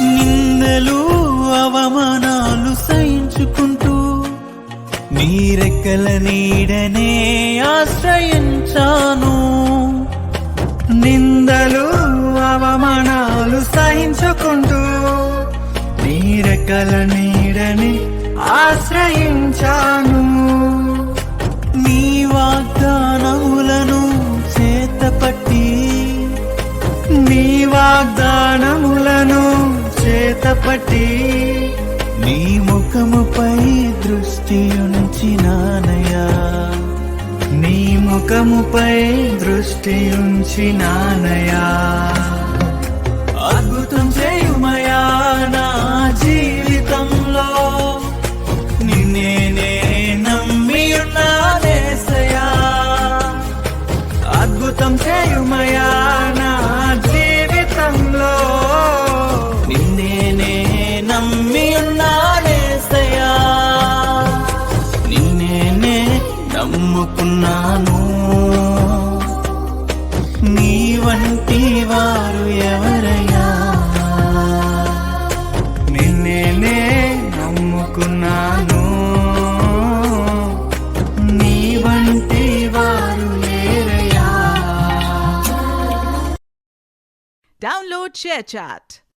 నిందలు అవమానాలు సహించుకుంటూ నీ రెక్కల నీడనే ఆశ్రయించాను. నిందలు అవమానాలు సహించుకుంటూ నీ రెక్కల నీడని ఆశ్రయించాను. నీ వాగ్దానములను చేతపట్టి నీ వాగ్దానములను చేతపట్టి నీ ముఖముపై దృష్టి ఉంచినానయా. నీ ముఖముపై దృష్టి ఉంచినానయా. అద్భుతం చేయుమయా నా జీవితంలో, నిన్నే నే నమ్మి ఉన్నానేసయా. అద్భుతం చేయుమయా నా జీవితంలో, నిన్నే నే నమ్మి ఉన్నానేసయా. నిన్నే నే నమ్ముకున్నాను. నీ వంటి వారు ఎవరయ్యా? నిన్నే నే నమ్ముకున్నాను. నీ వంటి వారు లేరయ్యా. Download ShareChat.